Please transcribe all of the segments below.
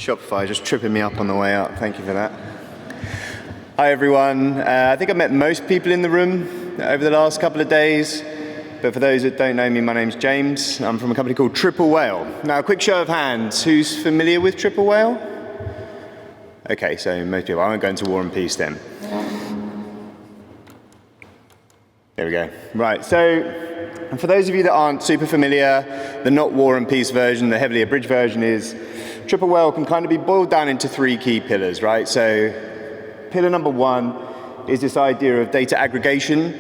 Shopify just tripping me up on the way up. Thank you for that. Hi everyone. I think I've met most people in the room over the last couple of days. But for those that don't know me, my name's James. I'm from a company called Triple Whale. Now, a quick show of hands. Who's familiar with Triple Whale? Okay, so most people. I won't go into War and Peace then. There we go. Right, so for those of you that aren't super familiar, the not War and Peace version, the heavily abridged version is Triple Whale can kind of be boiled down into three key pillars, right? So pillar number one is this idea of data aggregation.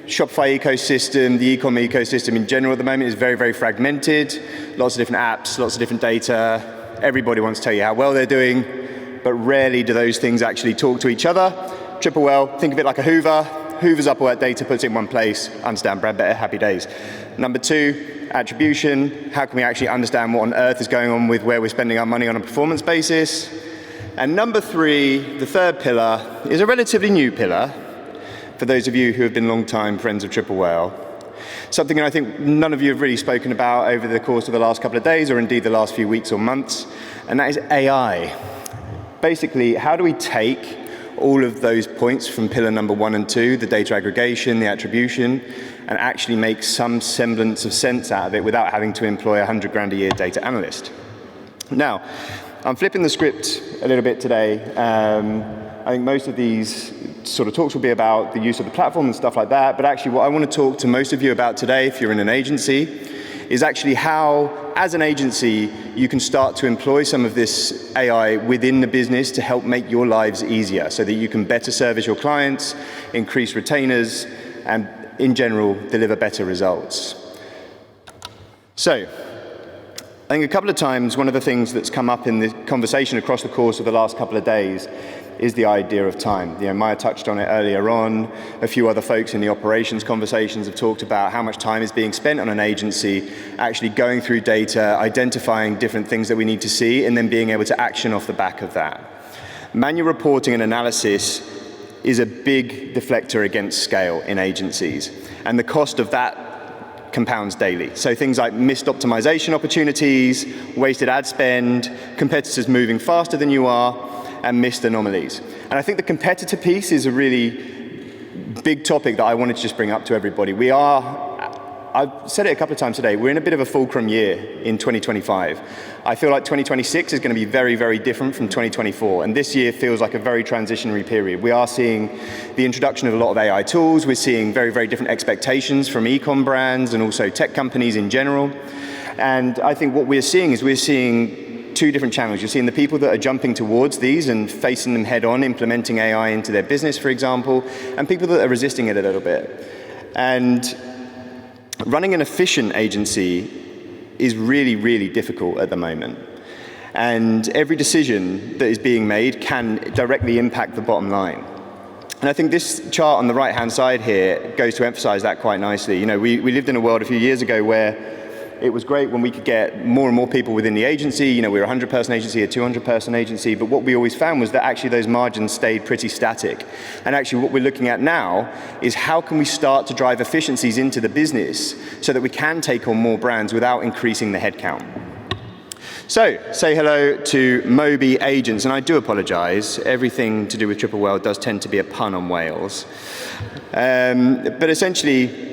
Shopify ecosystem, the e-com ecosystem in general at the moment is very, very fragmented. Lots of different apps, lots of different data. Everybody wants to tell you how well they're doing, but rarely do those things actually talk to each other. Triple Whale, think of it like a Hoover. Hoovers up all that data, puts it in one place, understand brand better, happy days. Number two, attribution. How can we actually understand what on earth is going on with where we're spending our money on a performance basis? And number three, the third pillar, is a relatively new pillar for those of you who have been long-time friends of Triple Whale. Something that I think none of you have really spoken about over the course of the last couple of days, or indeed the last few weeks or months, and that is AI. Basically, how do we take all of those points from pillar number 1 and 2, the data aggregation, the attribution, and actually make some semblance of sense out of it without having to employ a 100 grand a year data analyst? Now, I'm flipping the script a little bit today. I think most of these sort of talks will be about the use of the platform and stuff like that, but actually what I want to talk to most of you about today, if you're in an agency, is actually how, as an agency, you can start to employ some of this AI within the business to help make your lives easier so that you can better service your clients, increase retainers, and in general, deliver better results. So, I think a couple of times, one of the things that's come up in the conversation across the course of the last couple of days is the idea of time. You know, Maya touched on it earlier on. A few other folks in the operations conversations have talked about how much time is being spent on an agency actually going through data, identifying different things that we need to see, and then being able to action off the back of that. Manual reporting and analysis is a big deflector against scale in agencies, and the cost of that compounds daily. So things like missed optimization opportunities, wasted ad spend, competitors moving faster than you are, and missed anomalies. And I think the competitor piece is a really big topic that I wanted to just bring up to everybody. I've said it a couple of times today, we're in a bit of a fulcrum year in 2025. I feel like 2026 is going to be very, very different from 2024, and this year feels like a very transitionary period. We are seeing the introduction of a lot of AI tools, we're seeing very, very different expectations from e-com brands and also tech companies in general. And I think what we're seeing two different channels. You're seeing the people that are jumping towards these and facing them head on, implementing AI into their business, for example, and people that are resisting it a little bit. And running an efficient agency is really, really difficult at the moment. And every decision that is being made can directly impact the bottom line. And I think this chart on the right-hand side here goes to emphasize that quite nicely. You know, we lived in a world a few years ago where it was great when we could get more and more people within the agency. You know, we were a 100-person agency, a 200-person agency, but what we always found was that actually those margins stayed pretty static. And actually what we're looking at now is how can we start to drive efficiencies into the business so that we can take on more brands without increasing the headcount. So, say hello to Moby Agents, and I do apologize. Everything to do with Triple Whale does tend to be a pun on whales. But essentially,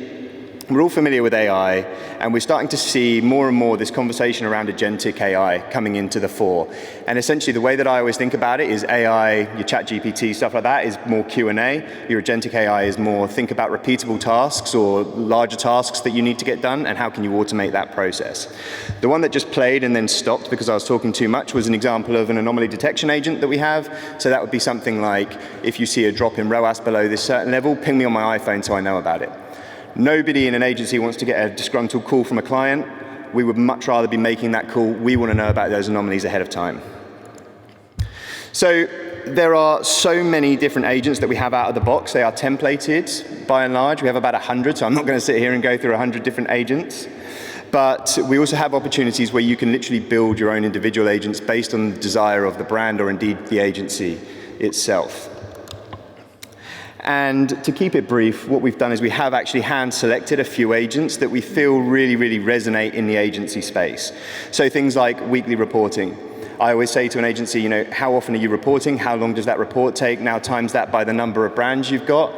we're all familiar with AI, and we're starting to see more and more this conversation around agentic AI coming into the fore. And essentially, the way that I always think about it is AI, your ChatGPT, stuff like that, is more Q&A. Your agentic AI is more think about repeatable tasks or larger tasks that you need to get done, and how can you automate that process. The one that just played and then stopped because I was talking too much was an example of an anomaly detection agent that we have. So that would be something like, if you see a drop in ROAS below this certain level, ping me on my iPhone so I know about it. Nobody in an agency wants to get a disgruntled call from a client. We would much rather be making that call. We want to know about those anomalies ahead of time. So there are so many different agents that we have out of the box. They are templated by and large. We have about 100, so I'm not going to sit here and go through 100 different agents. But we also have opportunities where you can literally build your own individual agents based on the desire of the brand or indeed the agency itself. And to keep it brief, what we've done is we have actually hand-selected a few agents that we feel really, really resonate in the agency space. So things like weekly reporting. I always say to an agency, how often are you reporting? How long does that report take? Now times that by the number of brands you've got.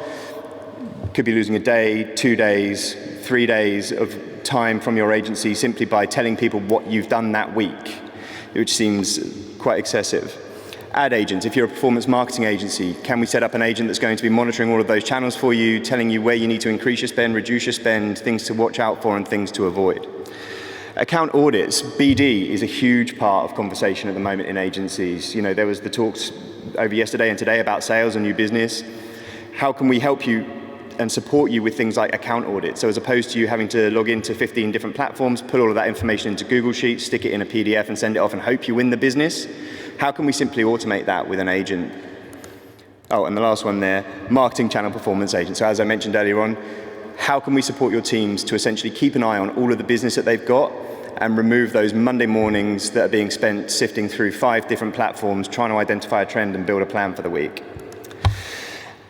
Could be losing a day, 2 days, 3 days of time from your agency simply by telling people what you've done that week, which seems quite excessive. Ad agents, if you're a performance marketing agency, can we set up an agent that's going to be monitoring all of those channels for you, telling you where you need to increase your spend, reduce your spend, things to watch out for and things to avoid? Account audits, BD, is a huge part of conversation at the moment in agencies. There was the talks over yesterday and today about sales and new business. How can we help you and support you with things like account audits? So as opposed to you having to log into 15 different platforms, put all of that information into Google Sheets, stick it in a PDF and send it off and hope you win the business, how can we simply automate that with an agent? Oh, and the last one there, marketing channel performance agent. So as I mentioned earlier on, how can we support your teams to essentially keep an eye on all of the business that they've got and remove those Monday mornings that are being spent sifting through 5 different platforms, trying to identify a trend and build a plan for the week?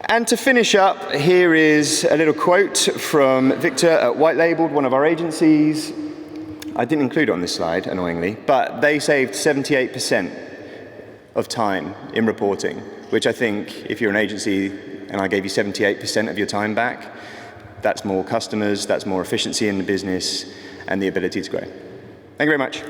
And to finish up, here is a little quote from Victor at White Labeled, one of our agencies. I didn't include it on this slide, annoyingly, but they saved 78% of time in reporting, which I think if you're an agency and I gave you 78% of your time back, that's more customers, that's more efficiency in the business and the ability to grow. Thank you very much.